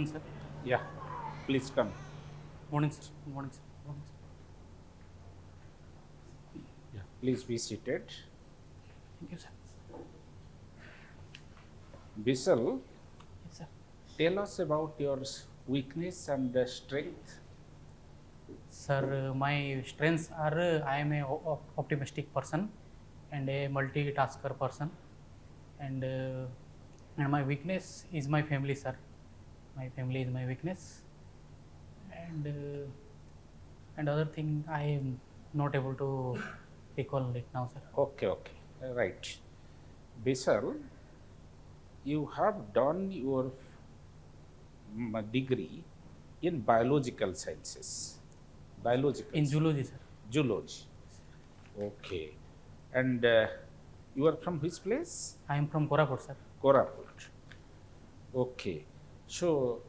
morning, sir. Yeah, please come. Morning, sir. Morning, sir. Morning, sir. Yeah, please be seated. Thank you, sir. Vishal, Yes, sir. tell us about your weakness and strength. Sir, my strengths are I am a optimistic person and a multitasker person, and uh, and my weakness is my family, sir. My family is my weakness, and and other thing I am not able to recall it now, sir. Okay, right. Vishal, you have done your degree in biological sciences, biological In science, zoology, sir. zoology. Okay, and you are from which place? I am from Koraput, sir. Koraput. Okay, so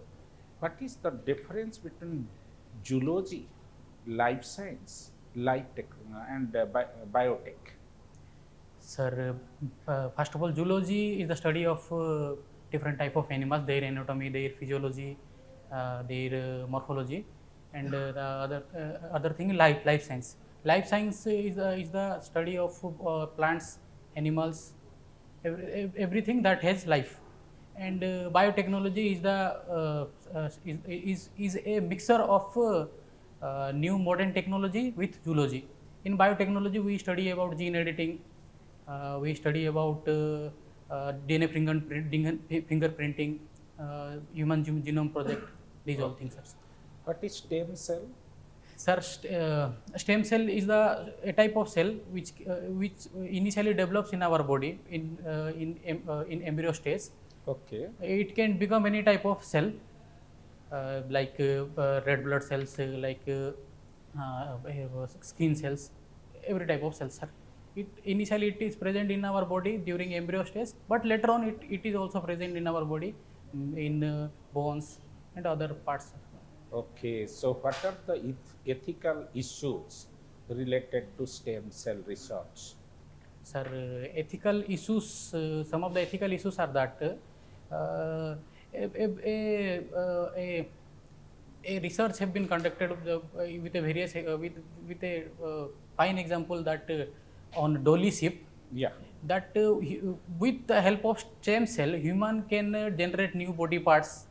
what is the difference between zoology, life science, life tech, and biotech? Sir, first of all, zoology is the study of different type of animals, their anatomy, their physiology, their morphology, and the other thing life science. Life science is the study of plants, animals, everything that has life, and biotechnology is the is a mixture of new modern technology with zoology. In biotechnology, we study about gene editing, we study about DNA fingerprinting, human genome project, these all things, Okay. sir. What is stem cell? Sir, stem cell is the a type of cell which initially develops in our body in embryo stage. Okay. It can become any type of cell, like red blood cells, skin cells, every type of cells, sir. It initially it is present in our body during embryo stage, but later on it is also present in our body, in bones and other parts, sir. Okay. So, what are the ethical issues related to stem cell research? Sir, ethical issues, some of the ethical issues are that uh, a, a, a research have been conducted with a various with a fine example that on Dolly ship, Yeah. that with the help of stem cell human can generate new body parts,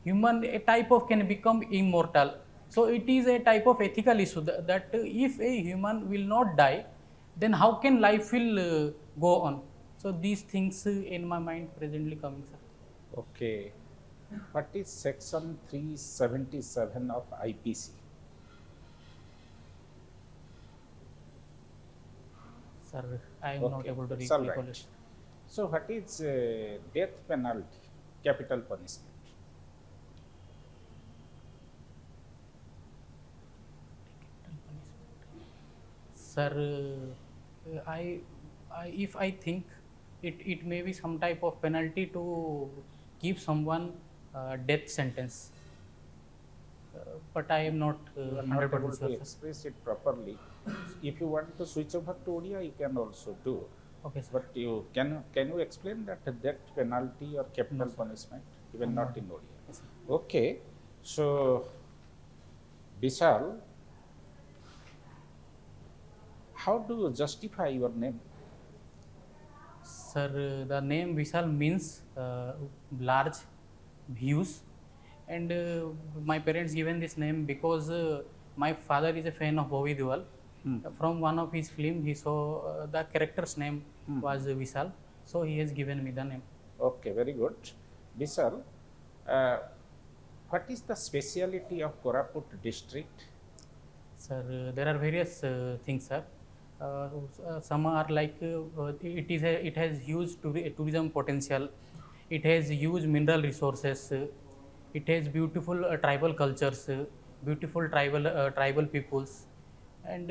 human a type of can become immortal. So it is a type of ethical issue that if a human will not die, then how can life will go on. So these things in my mind presently coming, sir. Okay. What is section 377 of IPC? Sir, I am not Okay, able to it's all recall it, right. sir. So, what is death penalty, capital punishment? Sir, if I think it may be some type of penalty to give someone death sentence, but I am not You are not able 100% to sure, sir. express it properly. If you want to switch over to Odia, you can also do. Okay, sir. But you can you explain that death penalty or No, capital sir. punishment, even I'm not not. in Odia? Yes, sir. Okay, so Vishal, how do you justify your name? Sir, the name Vishal means large views, and my parents given this name because my father is a fan of Bobby Deol. From one of his film, he saw the character's name was Vishal, so he has given me the name. Okay, very good. Vishal, uh, what is the speciality of Koraput district? Sir, there are various things, sir. Some are like it has huge tourism potential. It has huge mineral resources. It has beautiful tribal cultures, beautiful tribal peoples, and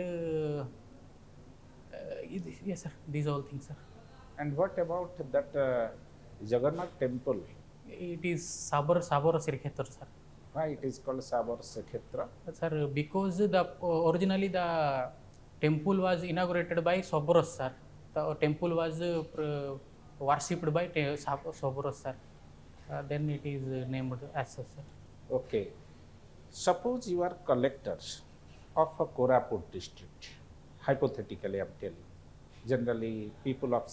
yes, sir. These all things, sir. And what about that Jagannath temple? It is Sabar Sirkhetar, sir. Why it is called Sabar Sekhetra? Sir, because the originally the temple was inaugurated by Soboros, sir. The temple was worshipped by Soboros, sir. then it is named as such, sir. Okay. Suppose you are collectors of a Koraput district. Hypothetically, I'm telling. Generally, people of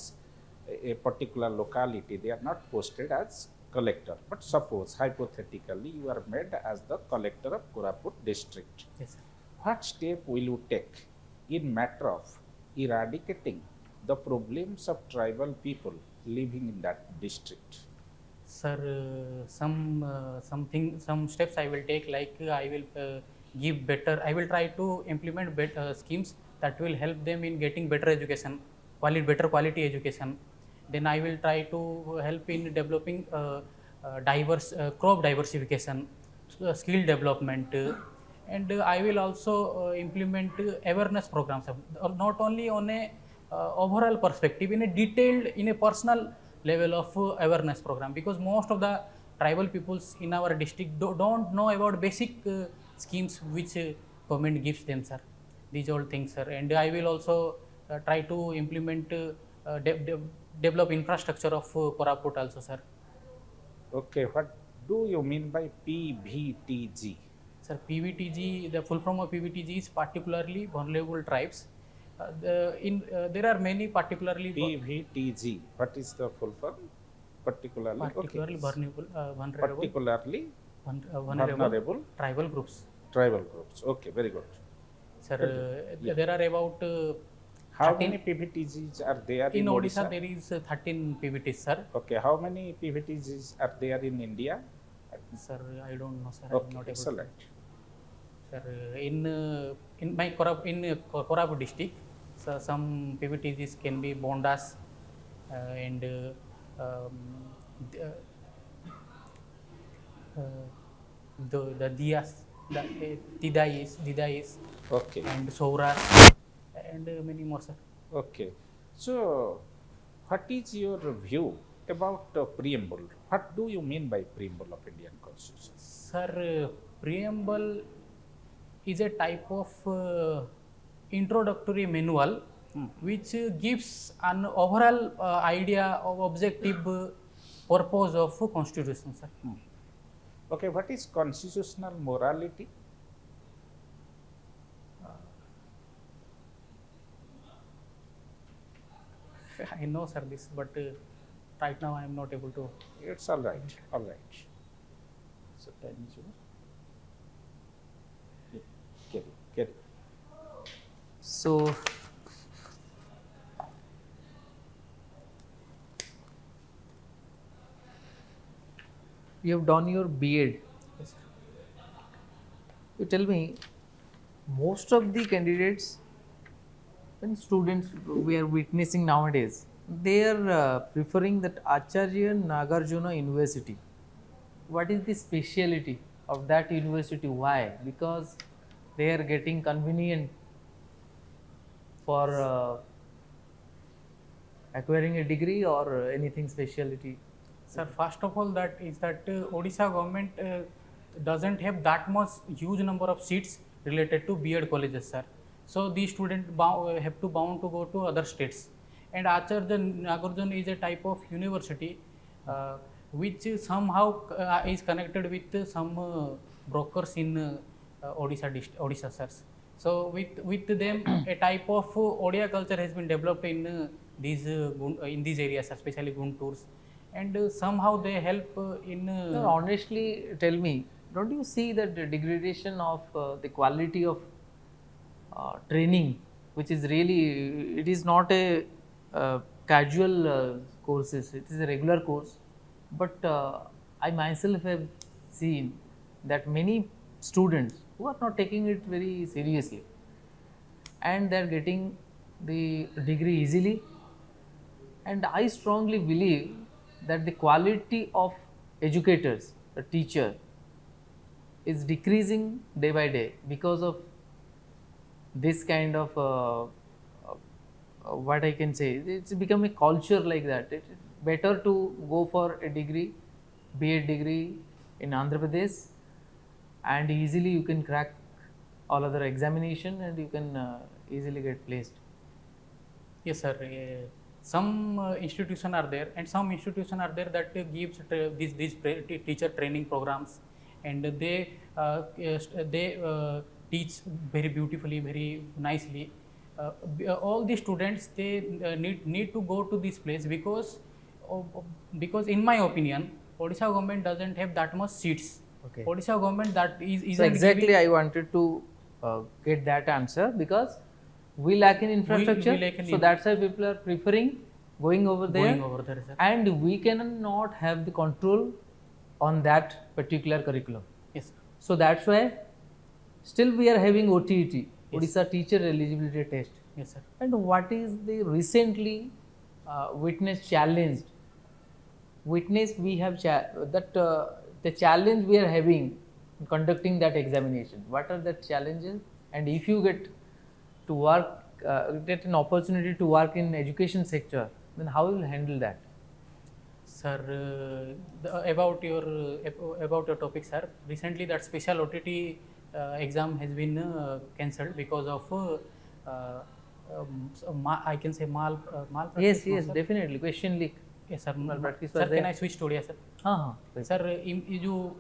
a particular locality, they are not posted as collector. But suppose, hypothetically, you are made as the collector of Koraput district. Yes, sir. What step will you take in matter of eradicating the problems of tribal people living in that district? Sir, some steps I will take, like I will give better. I will try to implement schemes that will help them in getting better education, better quality education. Then I will try to help in developing diverse crop diversification, skill development, and I will also implement awareness programs, not only on a overall perspective, in a detailed, in a personal level of awareness program, because most of the tribal peoples in our district don't know about basic schemes which government gives them, sir. These all things, sir. And I will also try to implement develop infrastructure of Koraput also, sir. Okay, what do you mean by PVTG? Sir, PVTG, the full form of PVTG is particularly vulnerable tribes. There are many PVTG, what is the full form? Particularly, okay. Particularly vulnerable Vulnerable tribal groups. tribal groups. Okay, very good. Sir, Yeah. there are about How 13 many PVTGs are there in in Odisha. Odisha? There is 13 PVTs, sir. Okay, how many PVTGs are there in India? Sir, I don't know, sir. I'm Okay, not able to. excellent. Sir, in my Koraput district, so some PVTs can be Bondas and the, the Dias, the Didais, Okay, and Souras, and many more, sir. okay. So, what is your view about preamble? What do you mean by preamble of Indian Constitution? Sir, preamble is a type of introductory manual which gives an overall idea of objective purpose of constitution, sir. Okay, what is constitutional morality? I know, sir, this, but right now I am not able to. It's all right, all right. So, time is yours. Yeah, carry. So, you have done your B.Ed. Yes, sir. You tell me, most of the candidates and students we are witnessing nowadays, they are preferring that Acharya Nagarjuna University. What is the speciality of that university? Why? Because they are getting convenient for acquiring a degree or anything speciality. Sir, first of all, that Odisha government doesn't have that much huge number of seats related to B.Ed colleges, sir. So these students have to bound to go to other states. And Acharya Nagarjuna is a type of university which somehow is connected with some brokers in Odisha, sir. So with them, a type of Odia culture has been developed in these areas, especially Gunturs, and somehow they help in. No, honestly, tell me, don't you see that the degradation of the quality of training, which is really, it is not a casual courses, it is a regular course. But I myself have seen that many students who are not taking it very seriously and they are getting the degree easily. And I strongly believe that the quality of educators, the teacher, is decreasing day by day because of this kind of what I can say. It's become a culture like that. It's better to go for a degree, B.Ed degree in Andhra Pradesh, and easily you can crack all other examination and you can easily get placed. Yes, sir. some institution are there, and some institution are there that gives teacher training programs, and they teach very beautifully, very nicely. All the students, they need to go to this place because in my opinion Odisha government doesn't have that much seats. Okay. Odisha government that is So exactly, I wanted to get that answer because we lack in infrastructure. lack in so that's why people are preferring going over there, sir. and we cannot have the control on that particular curriculum. Yes. So that's why still we are having OTET, Odisha Teacher Eligibility Test. Yes, sir. And what is the recently we have the challenge we are having in conducting that examination. What are the challenges? And if you get to work, get an opportunity to work in education sector, then how you will handle that? Sir, about your topic, sir. Recently, that special OTT exam has been cancelled because of I can say malpractice. Yes, sir? definitely. Question leak. Yes, sir. Malpractice Sir, was can there. I switch to Odia, sir? हाँ sir ये जो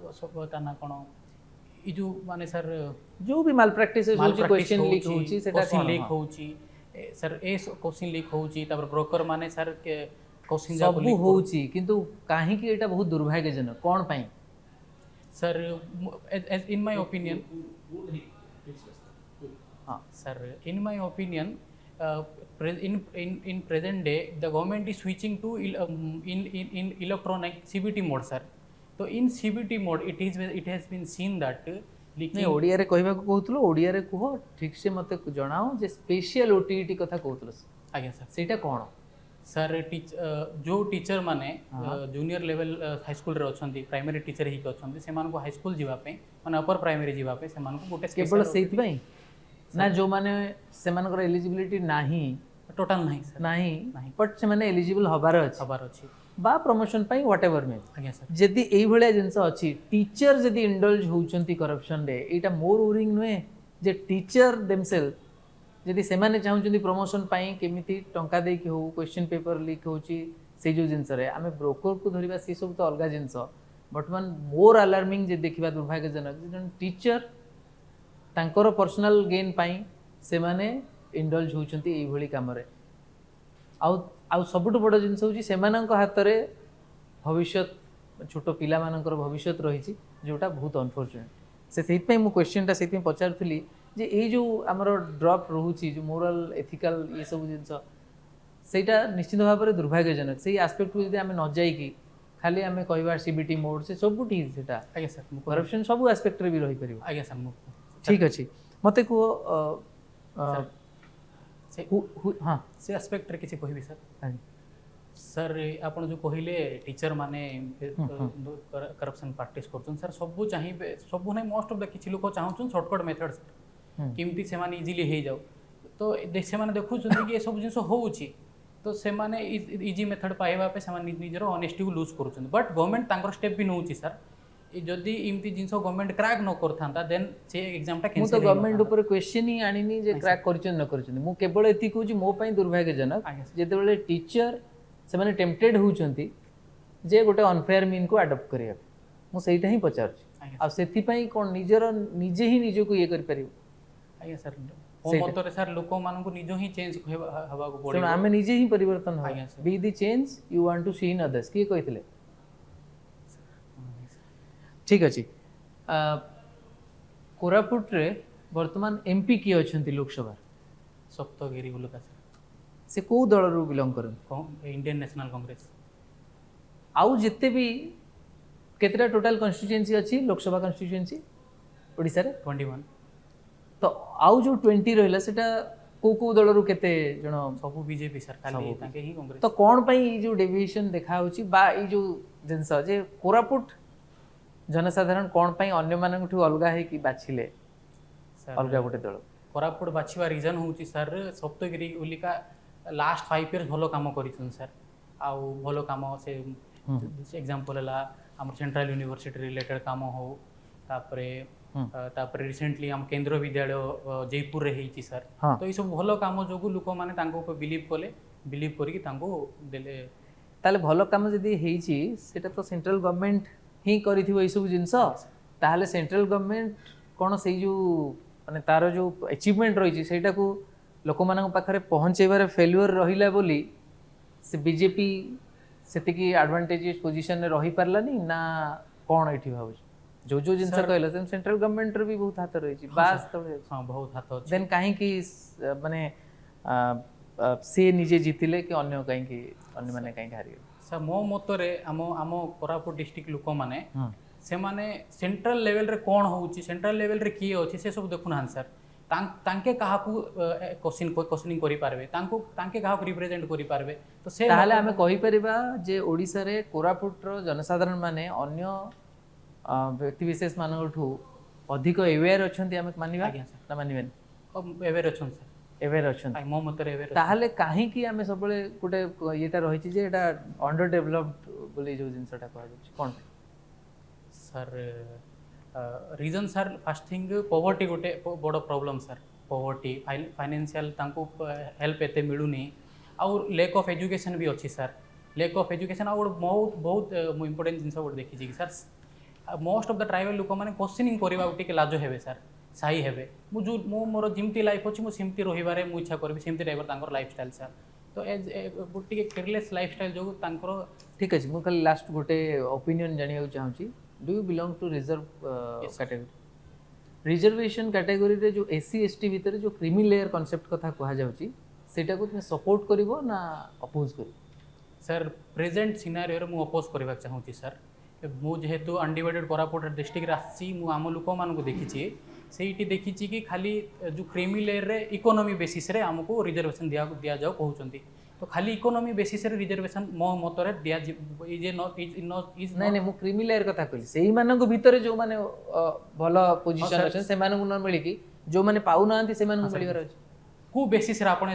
ता ना कोन ये जो माने sir जो भी malpractice होची, question leak होची, सेटा क्वेश्चन कोन लीक हाँ। होची सर ए क्वेश्चन लीक होची तापर ब्रोकर माने सर के क्वेश्चन सब होची किंतु काहे कि एटा बहुत दुर्भाग्यजनक कोन पई सर इन माय ओपिनियन हाँ sir, in my opinion, in present day, the government is switching to in electronic CBT mode, sir. So in CBT mode, it has been seen that नहीं ओडिया रे कहबा को कहतलो ओडिया रे कहो ठीक से मते जणाओ जे स्पेशल ओटीटी कथा कहतलो आज्ञा सर सेटा कोन सर जो टीचर माने जूनियर लेवल हाई स्कूल रे अछंती प्राइमरी टीचर ही अछंती से मानको हाई स्कूल जीवा पे माने अपर प्राइमरी जीवा पे से मानको गोटे केवल सेत पई ना जो माने से मानकर एलिजिबिलिटी नाही टोटल नहीं सर नाही बट से माने एलिजिबल हबार अछि खबर अछि बा प्रमोशन पई व्हाटएवर में आज्ञा सर जदि एई भलिया जिंस अछि टीचर जदि इंडल्ज होउचंती करप्शन रे एटा मोर ओरिंग नुए जे टीचर देमसेल्फ जदि से माने चाहुचंती प्रमोशन पई केमिति टंका दे कि हो क्वेश्चन पेपर लीक होची से जो जिंस रे आमे ब्रोकर को धरिबा से सब तो अलगा जिंस वर्तमान मोर अलार्मिंग जे देखिबा दुर्भाग्यजनक जे टीचर तांकर पर्सनल गेन पई से माने इंडल्ज होउचंती एई भली काम रे आउ सबुठ बड़ जिनस होची सेमानक हाथ रे भविष्य छोट पिला मानकर भविष्य रही जोटा बहुत अनफॉर्चुनेट से सेहि मु क्वेश्चनटा से पचारुली जे ए जो आमर ड्रप रोची जो मोरल एथिकल ये सब जिनस सेटा निश्चित भाव में दुर्भाग्यजनक से आस्पेक्ट को जदि आमे न जाई कि खाली आमे कहबा सीबीटी मोड से सबुठी सेटा आज्ञा सर करप्शन सब आस्पेक्ट रे भी रही परिबो आज्ञा सर ठीक अछि मते को हाँ से आस्पेक्ट रे किसी कहबी सर सर आपण जो कहले टीचर माने करप्शन प्रैक्टिस करछन सर सब चाहिए सब नै मोस्ट ऑफ द किछि लोक चाहछन शॉर्टकट मेथड केमती से माने इजीली हे जाऊ तो से माने देखुछन कि ये सब जिंस होउची तो से माने इजी मेथड पाइबा पे से माने निजर ऑनेस्टी को लूज करछन बट गवर्नमेंट तांकर स्टेप भी नउची सर जदि इमती जिंस गवर्नमेंट क्रैक न करथांता देन से एग्जाम टा कैंसिल मु तो गवर्नमेंट ऊपर क्वेश्चन ही आनिनी जे क्रैक करछन न करछन मु केवल एति कहूची मो पई दुर्भाग्यजनक जेते बेले टीचर से माने टेम्पटेड होउचंती जे गोटे अनफेयर मीन को अडॉप्ट करिया मु सेहिटा ही पचारछि आ सेति पई कोन निजर निजे ही निजे को ये कर परिबो आज्ञा सर ओ मतरे सर लोक मान को निजो ही चेंज हवा को पड़े आमे निजे ही परिवर्तन हो be the change you want to see in others की कहितले ठीक अछि कोरापुट रे वर्तमान एमपी की अछंती लोकसभा सप्तगिरी बुलका सर से को दल रु बिलोंग करन इंडियन नेशनल कांग्रेस आउ जिते भी केतरा टोटल कॉन्स्टिट्यूएंसी अछि लोकसभा कॉन्स्टिट्यूएंसी ओडिसा रे 21 तो आउ जो 20 रहला सेटा को दल रु केते जण सब बीजेपी सरकार ले ताके ही कांग्रेस तो कोन पई जो डेविएशन देखा होची बा ई जो जिंस जे कोरापुट जनसाधारण कोन पई अन्य मानन ठु अलगा है कि बाछिले अलगा गोटे दल कोरापुट बाछिवा रीजन होची सर सप्तगिरी उलिका लास्ट 5 इयर्स भलो काम करिछन सर आउ भलो काम से एग्जांपल ला हमर सेंट्रल यूनिवर्सिटी रिलेटेड काम हो तापरे तापर रिसेंटली आम केंद्र विद्यालय जयपुर रे होईची सर हाँ। तो ये सब भल काम जो लोक मैंने बिलीव कले बिलीव करके देले ताले भल काम जदि ହେଇଛି ସେଟା ତ ସେଣ୍ଟ୍ରାଲ ଗଭର୍ଣ୍ଣମେଣ୍ଟ ହିଁ କରିଥିବ ଏଇ ସବୁ ଜିନିଷ ତାହେଲେ ସେଣ୍ଟ୍ରାଲ ଗଭର୍ଣ୍ଣମେଣ୍ଟ କ'ଣ ସେଇ ଯେଉଁ ମାନେ ତାର ଯେଉଁ ଆଚିଭମେଣ୍ଟ ରହିଛି ସେଇଟାକୁ ଲୋକମାନଙ୍କ ପାଖରେ ପହଞ୍ଚେଇବାରେ ଫେଲୁଅର ରହିଲା ବୋଲି ସେ ବିଜେପି ସେତିକି ଆଡଭାଣ୍ଟେଜିୟସ୍ ପୋଜିସନରେ ରହିପାରିଲାନି ନା କ'ଣ ଏଠି ଭାବୁଛି ଯୋଉ ଯୋଉ ଜିନିଷ କହିଲ ସେଣ୍ଟ୍ରାଲ ଗଭର୍ଣ୍ଣମେଣ୍ଟର ବି ବହୁତ ହାତ ରହିଛି ବାସ୍ ତଳେ ଅଛି हाँ बहुत हाथ अच्छे ଦେନ୍ କାହିଁକି ମାନେ ସେ ନିଜେ ଜିତିଲେ କି ଅନ୍ୟ କାହିଁକି ଅନ୍ୟମାନେ କାହିଁକି ହାରିଗଲେ सर मो मतरे आम आम कोरापुट डिस्ट्रिक्ट लोक मैंने से माने सेंट्रल लेवल रे कौन होउची सेंट्रल लेवल रे किए अछि से सब देखु ना सर तांके काहाकू क्वेश्चनिंग करि पारबे तांके काहाकू रिप्रेजेंट करि पारबे तो से ताहले आमे कहि परिबा जे ओडिसा रे कोरापुट रो जनसाधारण माने अन्य व्यक्ति विशेष मानठू अधिक अवेयर अछंती आमे मानिबा आज्ञा सर ना मानिबेन एवेर अछन सर अवेयर अछंती मो मतरे एवेर ताहले काहे कि आमे सबले गुटे येटा रहिछि जे एटा अंडर डेवलप्ड बोली जो जिंसटा कहै छै कोन sir reason sir first thing poverty गोटे बड़ प्रॉब्लम सर पॉवर्टी फाइनेंशियल तांको हेल्प एते मिलुनी और लैक ऑफ एजुकेशन भी अच्छी सर लैक ऑफ एजुकेशन और बहुत बहुत इंपोर्टेंट जिनस गोटे देखी कि sir most of the tribal लोक मैंने क्वेश्चनिंग करवा टिके लाज हेबे सर साई हेबे मु मोर जिमती लाइफ अच्छी मुझे सेमती रहिबारे मु इच्छा करबी सेमती टाइप तांकर लाइफस्टाइल सर तो एज गोटे केयरलेस लाइफस्टाइल जो तांकर ठीक अछि मु खाली लास्ट गोटे ओपिनियन जानिया चाहूची do you belong to reserve category reservation category रे जो एससी एसटी भितर जो क्रीमी लेयर कांसेप्ट कथा कहा जाउची सेटा को तुम सपोर्ट करिवो ना अपोज करिवो सर प्रेजेंट सिनारियो रे मु अपोज करबा चाहूची सर मु जेहेतु अनडिवाइडेड कोरापुट डिस्ट्रिक्ट आसी मु आम लोक मान को देखी ସେଇଠି ଦେଖିଛି କି ଖାଲି ଯେଉଁ କ୍ରିମି ଲେୟରରେ ଇକୋନୋମି ବେସିସ୍ରେ ଆମକୁ ରିଜର୍ଭେସନ୍ ଦିଆ ଯାଉ କହୁଛନ୍ତି ତ ଖାଲି ଇକୋନୋମି ବେସିସ୍ରେ ରିଜର୍ଭେସନ୍ ମୋ ମତରେ ନାଇଁ ନାଇଁ ମୁଁ କ୍ରିମି ଲେୟର କଥା କହିଲି ସେଇମାନଙ୍କ ଭିତରେ ଯେଉଁମାନେ ଭଲ ପୋଜିସନ୍ ଅଛନ୍ତି ସେମାନଙ୍କୁ ନ ମିଳିକି ଯେଉଁମାନେ ପାଉନାହାନ୍ତି ସେମାନଙ୍କୁ ମିଳିବାର ଅଛି କେଉଁ ବେସିସ୍ରେ ଆପଣ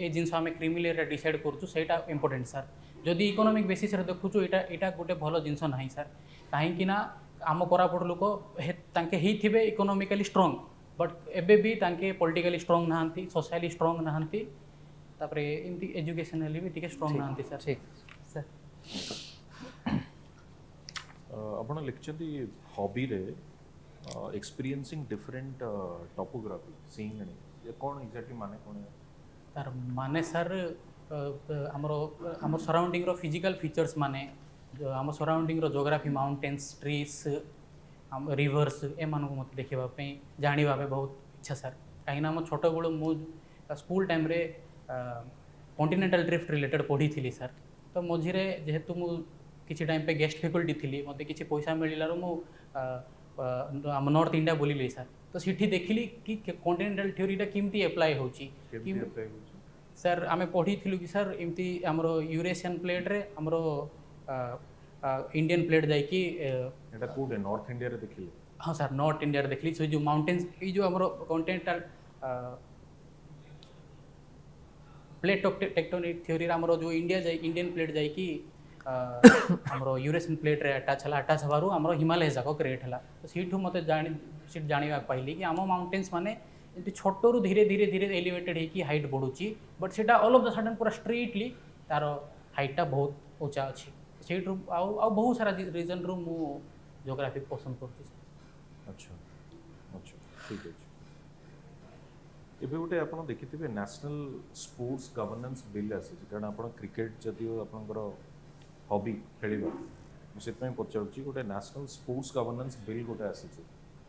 ଏ ଜିନିଷ ଆମେ କ୍ରିମି ଲେୟରରେ ଡିସାଇଡ୍ କରୁଛୁ ସେଇଟା ଇମ୍ପୋର୍ଟାଣ୍ଟ ସାର୍ ଯଦି ଇକୋନୋମିକ୍ ବେସିସ୍ରେ ଦେଖୁଛୁ ଏଇଟା ଗୋଟେ ଭଲ ଜିନିଷ ନାହିଁ ସାର୍ काहेकि ना आम कोरापुट लोक तांके थे इकोनॉमिकली स्ट्रांग बट एबे भी तांके पॉलिटिकली स्ट्रांग नहांती सोशली स्ट्रांग नहांती तापरे एमती एजुकेशनली भी टिके स्ट्रांग नहांती सर ठीक सर आपण लिखचंती हॉबी रे एक्सपीरियंसिंग डिफरेंट टॉपोग्राफी सीइंग ये कोन एग्जैक्टली माने कोन तार माने सर हमरो हमर सराउंडिंग रो फिजिकल फीचर्स माने आम सराउंडिंग रो जोग्राफी माउंटेन्स ट्रीज रिवर्स ए मान को मत देखा जाना बहुत इच्छा सर कहीं आम छोट बड़ मु स्कूल टाइम रे कॉन्टिनेंटल ड्रिफ्ट रिलेटेड पढ़ी थी सर तो मझे जेहेतु मु किसी टाइम पे गेस्ट फैकल्टी थी मत किसी पैसा मिलू मु आम नॉर्थ इंडिया बुलिली सर तो सीठी देखिली कि कॉन्टिनेंटल थ्योरीटा केमती एप्लाय होची सर आम पढ़ी थी कि सर एमती आमर यूरेशियन प्लेट रे आमर इंडियन प्लेट जाइकी एटा कोडे नॉर्थ इंडिया रे देखिले हाँ सर नॉर्थ इंडिया रे देखली सो जो माउंटेन्स ये जो हमरो कॉन्टिनेंटल प्लेट टेक्टोनिक थ्योरी रे हमरो जो इंडियन प्लेट जाइकी हमरो यूरेशियन प्लेट रे अटैच हबारु हमरो हिमालय जाको क्रिएट हला तो सीठू मते जानिबा पाइली कि आम माउंटेन्स माने एमती छोटरू धीरे धीरे धीरे एलिवेटेड होगी हाइट बढ़ुची बट सेटा ऑल ऑफ द सडन पूरा स्ट्रेटली तार हाइटा बहुत ऊंचा अच्छी से बहुत सारा रीजन रु मु जोग्राफी पसंद करती अच्छा अच्छा ठीक है एबे गोटे आपण देखिथिबे नेशनल स्पोर्ट्स गवर्नेंस बिल आसी कारण आपण क्रिकेट जदियो आपनकर हॉबी खेलिबा सेत में पचारुची गोटे नेशनल स्पोर्ट्स गवर्नेंस बिल गोटे आसी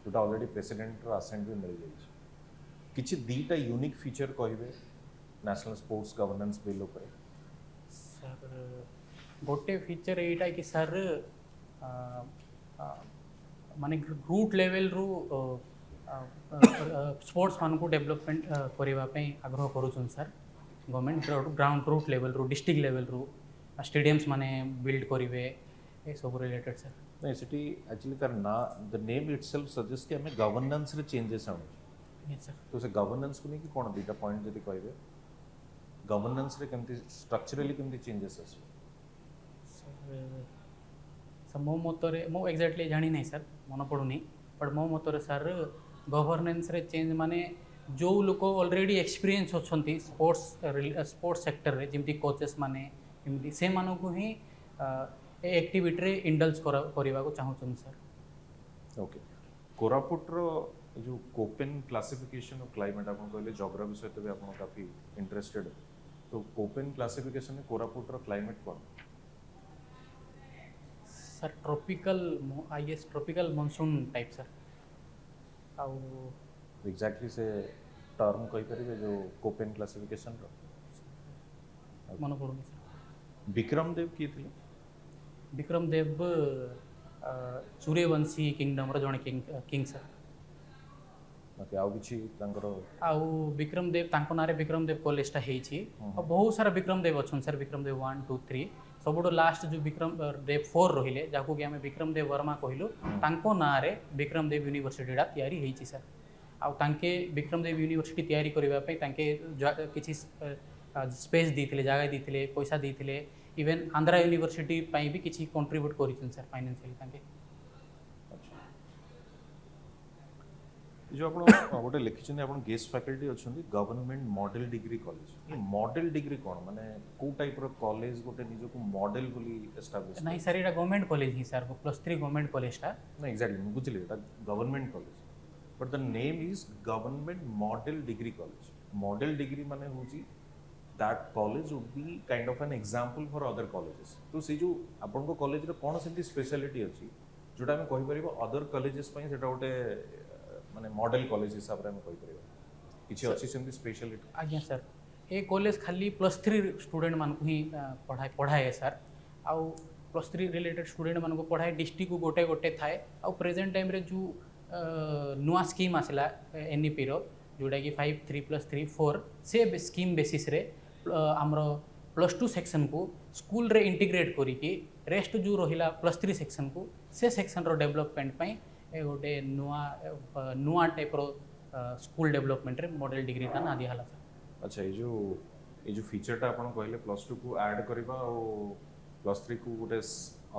जोटा ऑलरेडी प्रेसिडेंट रो असेंट भी मिल जाई किछि दीटा यूनिक फीचर कहबे नेशनल स्पोर्ट्स गवर्नेंस बिल ऊपर सर गोटे फीचर यहीटा कि सर माने रूट लेवल रु स्पोर्ट्स मान को डेवलपमेंट करने आग्रह करुन sir government ground root level रु डिस्ट्रिक्ट लेवल रु स्टेडियम्स माने बिल्ड करेंगे ये सब रिलेटेड सर नहीं सिटी एक्चुअली तार ना द नेम इटसेल्फ सजेस्ट कि हमें गवर्नेंस रे चेंजेस आउ सर तो से गवर्नेंस को नहीं कि कोन दीटा पॉइंट जदी कहबे गवर्नेंस रे केमती स्ट्रक्चरली केमती चेंजेस आसो सर मो मतरे मो एक्जाक्टली जानी नहीं सर मन पड़ूनी बट मो मतरे सर गवर्नेंस रे चेंज माने जो लोक ऑलरेडी एक्सपीरियंस अछंती स्पोर्ट्स सेक्टर रे जेमती कोचेस माने एमती से मानो को ही ए एक्टिविटी रे इंडल्ज करबा को चाहूछन सर। ओके कोरापुटर जो कोपेन क्लासिफिकेशन ऑफ क्लाइमेट आप कहले जोग्राफी सहित भी आप काफी इंटरेस्टेड तो कोपेन क्लासिफिकेशन में कोरापुटर क्लाइमेट कौन sir tropical I guess tropical monsoon type sir आउ एग्जैक्टली से टर्म कहि परिबे जो कोपेन क्लासिफिकेशन रो मन पड़ुनी सर। विक्रम देव की थिले विक्रम देव सूर्यवंशी किंगडम रो जने किंग सर। ओके आउ किछि तांकर आउ विक्रम देव तांको नारे विक्रम देव कॉलेज टा हेछि और बहुत सारा विक्रम देव अछन सर विक्रम देव 1 2 3 सबुठो लास्ट जो विक्रम देव 4 रहिले जाको कि हमें विक्रम देव वर्मा कहिलु तांको नारे विक्रम देव यूनिवर्सिटी डा तयारी हेछि सर। आउ तांके विक्रम देव यूनिवर्सिटी तयारी करबा पे तांके किछि स्पेस दीथिले जगह दीथिले पैसा दीथिले इवन आंध्रा यूनिवर्सिटी पाई भी किछि कंट्रीब्यूट करिछन सर फाइनेंशियली तांके। जो आपण गोटे लिखिछन आपण गेस्ट फैकल्टी अछंती गवर्नमेंट मॉडल डिग्री कॉलेज ये मॉडल डिग्री कोन माने को टाइप रो कॉलेज गोटे निजो को मॉडल बोली एस्टैब्लिश नहीं सर एटा गवर्नमेंट कॉलेज ही सर +3 गवर्नमेंट कॉलेज टा नहीं एग्जैक्टली मैं बुझले एटा government college but the name is government model degree college model degree माने होची that college would be kind of an example for other colleges तो से जो आपण को कॉलेज रे कोन सेंती स्पेशलिटी अछि जोटा हम कहि परिबो अदर कॉलेजेस पई सेटा गोटे माने मॉडल कॉलेज हिसाब रे हम कहि परिबो किछि अछि सेंती स्पेशलिटी आज्ञा सर ए कॉलेज खाली +3 स्टूडेंट मान को ही पढ़ाए सर आउ +3 रिलेटेड स्टूडेंट मान को पढ़ाए डिस्ट्रिक्ट को गोटे गोटे थाए आउ प्रेजेंट टाइम रे जो नुआ स्कीम आसला एनईपी रो जोटा कि 5 3 + 3 4 से स्कीम बेसिस रे हमरो +2 सेक्शन को स्कूल रे इंटीग्रेट करी कि रेस्ट जो रहिला +3 सेक्शन को से सेक्शन रो डेवलपमेंट पई ए गोटे नुआ टाइप रो स्कूल डेवलपमेंट रे मॉडल डिग्री का ना दिहाला सर। अच्छा ये जो फीचरटा आपण कहले +2 को ऐड करबा और +3 को गोटे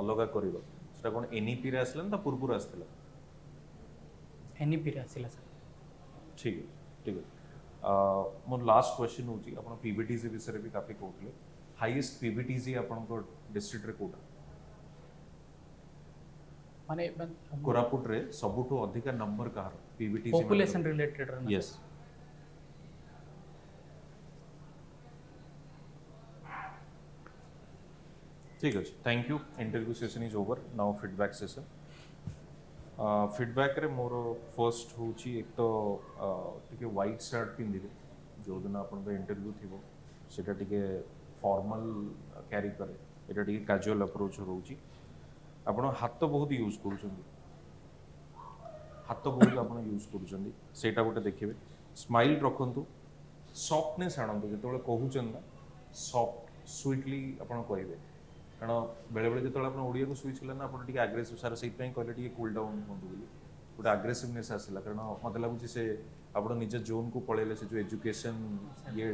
अलगा करबा सेटा कोन एनईपी रे आसलन ता पूर्व आसतला एनईपी रे आसिला सर। ठीक है मोर लास्ट क्वेश्चन होची आपण पीबीटीसी विषय भी काफी कहउतले हाईएस्ट पीबीटीसी आपण को डिस्ट्रिक्ट रे कोटा माने कोरापुट रे सबुठो अधिक नंबर कहार पीबीटीसी पॉपुलेशन रिलेटेड यस ठीक है thank you interview session is over now feedback session feedback रे मोर फर्स्ट होची एक तो टिके व्हाइट शर्ट पिंदिले जो दिन आपन इंटरव्यू थिबो सेटा टिके फॉर्मल कैरी करे एटा टिके कैजुअल अप्रोच होउची आपण हाथ बहुत यूज करूछंदी हाथ बहुत आपण यूज करूछंदी सेटा गोटे देखिबे स्माइल रखंतु सॉफ्टनेस आणंतु जेतोले कहूचन ना सॉफ्ट स्वीटली आपण कहबे कारण बेले बेले जो आप ओडिया को स्विच कले ना आप आग्रेसिव सार से कहले टी कूल डाउन हूँ बोली गोटे आग्रेसिवनेस आसला कारण मत लगुच से आप निज जोन को पलैले से जो एजुकेशन ये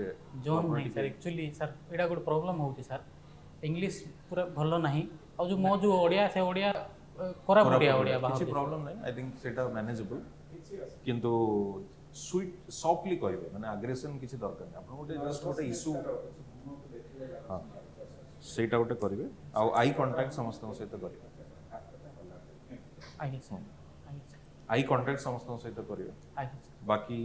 जोन नहीं सर एक्चुअली सर एटा गोटे प्रॉब्लम होची सर इंग्लिश पूरा भलो नहीं और जो मो जो ओडिया से ओडिया कोरापुटिया ओडिया बाहर किछि प्रॉब्लम नहीं आई थिंक सेटा मैनेजेबल किंतु स्वीट सॉफ्टली कहबे माने आग्रेशन किछि दरकार नहीं आपन गोटे जस्ट गोटे इशू हां सेटा गोटे करेंगे आउ आई कांटेक्ट समस्त सहित करेंगे आई कांटेक्ट समस्त सहित करेंगे बाकी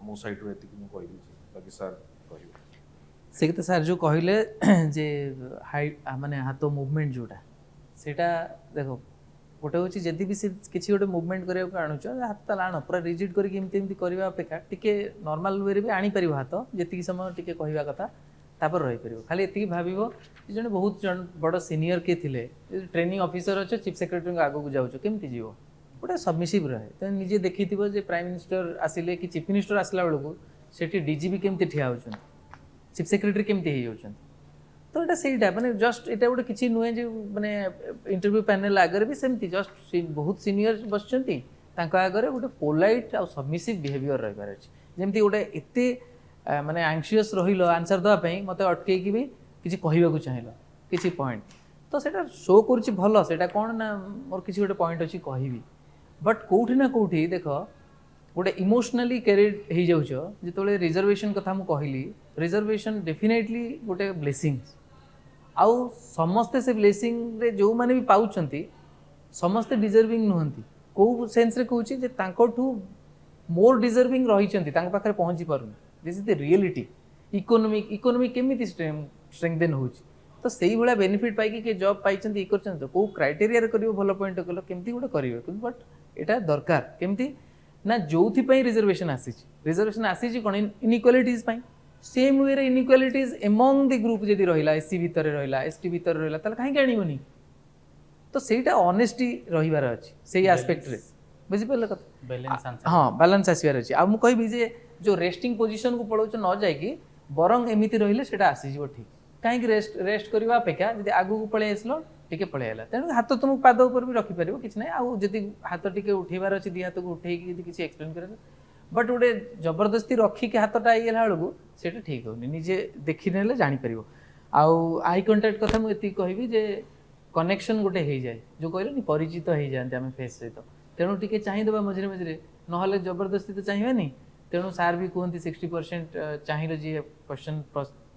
मो साइड रे एतिक मु कहि दी बाकी सर कहिबे से तो सर जो कहले जे हाई माने हाथ मूवमेंट जोटा सेटा देखो गोटे हूँ जदि भी किसी गोटे मुवमेंट करने आणुच हाथ ताला आण पूरा रिजिड करके एमती करवा अपेक्षा टिके नॉर्मल वे भी आनी परिबो हाथ जेतिकी समय टिके कहवा कथा तापर रही परिबो खाली एतिकी भाबिबो जने बहुत जन बड़ सीनियर के थिले ट्रेनिंग ऑफिसर अच्छे चीफ सेक्रेटरी आगो को जाउछ केमती जीवो गोटे सबमिसिव रहे तो निजे देखिथिबो जे प्राइम मिनिस्टर आसिले कि चीफ मिनिस्टर आसला बेलको सेठी डीजीपी केमती ठिया होछन चीफ सेक्रेटरी केमती हे होछन तो एटा सेटा माने जस्ट एटा गोटे किछि नुहे जे माने इंटरव्यू पैनल आगर भी सेमती जस्ट बहुत सीनियर बसचंती तांका आगर गोटे पोलाइट आ सबमिसिव बिहेवियर रहिबार अछि जेमती गोटे एते माने एंग्शियस रहिलो आंसर दवा पई मते अटके कि भी किछि कहिबा को चाहिलो किछि पॉइंट तो सेटा शो करछि भलो सेटा कोन ना मोर किछि गोटे पॉइंट अछि कहिबी बट कोठी ना कोठी देख गोटे इमोशनली कैरिड हो जाउछ जिते रिजर्वेशन कथा मु कहली रिजर्वेशन डेफिनेटली गोटे ब्लेसिंग आउ समस्ते से ब्लेसिंग रे जो माने भी पाउछंती समस्ते डिजर्विंग नुहंती को सेंस रे कहूची जे तांकोठू मोर डिजर्विंग रहिछंती तांक पाखरे पहुंची पारुन this is the reality economy केमिति स्ट्रेंथन होची तो सही भला बेनिफिट पाई कि जॉब पाइछंती करछंती को क्राइटेरिया रे करियो भलो पॉइंट कलो केमती गोटे करिवे बट एटा दरकार केमती ना जोथि पई रिजर्वेशन आसी कोन इनइक्वालिटीज पई सेम वे रे इनइक्वालिटीज एमंग द ग्रुप जदी रहिला एससी भीतर रहिला एसटी भीतर रहिला तल काहे काणीबनी तो सेटा ऑनेस्टी रहिबार अछि सेही एस्पेक्ट रे बुझि पले कथा बैलेंस आंसर हां बैलेंस आसीबार अछि आ मु कहबी जे जो रेस्टिंग पोजीशन को पळौछ न जाय कि बरंग एमिति रहिले सेटा आसी जिवो ठीक काहे कि रेस्ट करबा अपेक्षा जदी आगु को पळे आसलो टिके पळे आला तेनु हाथ तुम पाद ऊपर भी रखि परिबो किछ नै आ जदी हाथ टिके उठेबार अछि दी हाथ को उठेई कि जदी किछ एक्सप्लेन करे बट उडे जबरदस्ती रखी के हाथटा आइला हळगु सेटा ठीक होनी निजे देखि नेले जानि परिबो आ आई कांटेक्ट कथा मु एति कहबी जे कनेक्शन गोटे हो जाए जो कहले नि परिचित हो जाते आम फेस सहित तेणु टिके चाहिए मझे मझे ना जबरदस्ती तो चाहिए तेणु सार भी कहते 60% चाहिए जी क्वेश्चन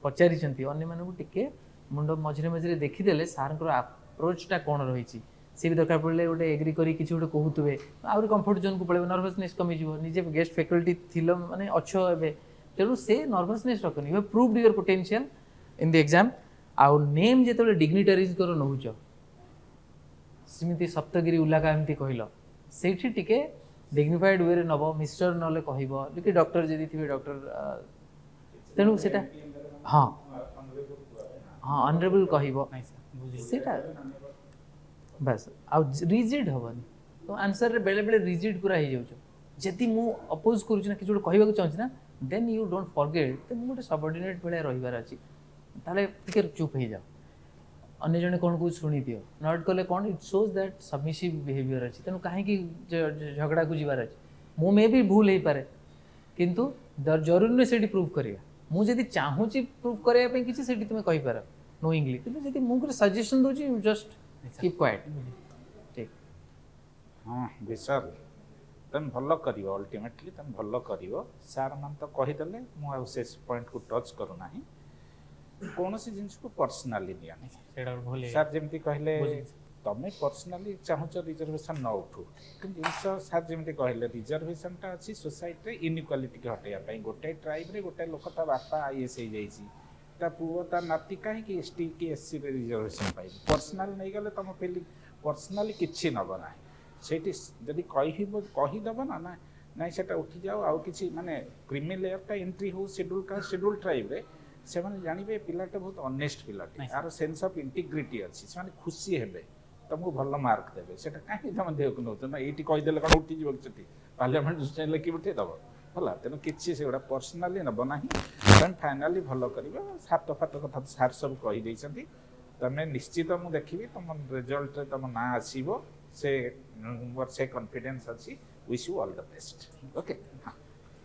पचारि टिके मुंड मझे मझे देखीदे सार अप्रोचटा कौन रही सी भी दरकार पड़े गोटे एग्री करी किसी गोटे कहते आहरी कंफर्ट जोन को पड़े नर्भसनेस कमिज निजे गेस्ट फैकल्टी थिल माने अच्छो एबे तेणु से नर्भसनेस रखनी you have proved your potential in the exam आउ नेम जेते डिग्निटरीज कर नौच सेमती सप्तगिरी उल्लाका एमती कहल से टिके डिग्निफाइड वे रे नब मिस्टर नले कहब डॉक्टर जदि थे डॉक्टर तेणु से हाँ हाँ अनरेबल कहब बस आउ रिजिड हेनी तो आंसर रे बेले बेले रिजिड पूरा हो जाऊँ जदि मु अपोज करूँ कि कहवाक चाहूँ ना देन यू डोंट फॉरगेट तो गोटे सबऑर्डिनेट भाया रहीबार अच्छी ताले टिके चुप हो जाओ अन्य जने कौन को शुणी दियो नॉट कले कौन it shows that submissive behaviour अच्छी तेणु कहीं झगड़ा को जीवार अच्छी मो मे भी भूल हो पारे किंतु जरूरी नहीं से प्रूव करिया मुझे चाहूँगी प्रूव करने किसी से तुम्हें कहीपर नोइंगली कि जब मुझे सजेशन दूसरी यू जस्ट कीप क्वाइट ठीक हाँ विशाल तुम भल कर अल्टीमेटली तुम भल कर सार मान तो कहीदेले मुझे पॉइंट को टच करूना कौन सी जिन को पर्सनाली नि सार जमी कहले तुम पर्सनाली चाहूच रिजर्वेशन न उठू कि जिन सार जमी कहले रिजर्वेशनटा अच्छी सोसाइटी रे इनइक्वालिटी के हटाइबा गोटे ट्राइब रे गोटे लोक ता बापा आईएएस हो जाइए ता पुओ ता नाती कहीं एसटी कि एससी रे रिजर्वेशन पाइब पर्सनाल नहीं गले तुम फीलिंग पर्सनाली किसी नब ना से कहीदेव ना ना ना से उठी जाओ आउ कि माने क्रीमी लेयरटा एंट्री हो शेड्यूल कास्ट शेड्यूल ट्राइब रे से जानवे पिलाटा बहुत अनेस्ट पिलाटे यार सेन्स ऑफ इंटीग्रिटी अच्छी से खुशी हेबे तुमको भल मार्क देवे से कहीं तुम देह को नौ ना ये कहीदेले कौन उठी जी पार्लियामेंट चाहिए कि उठेदेव है तेणु किसी से पर्सनाली नब ना तुम फाइनाली भल कर सात फात कथा सार सब कहीदे तुम निश्चित मुझे देखी तुम रिजल्ट तुम ना आसो से मोर से कॉन्फिडेंस अच्छी wish you all the best okay हाँ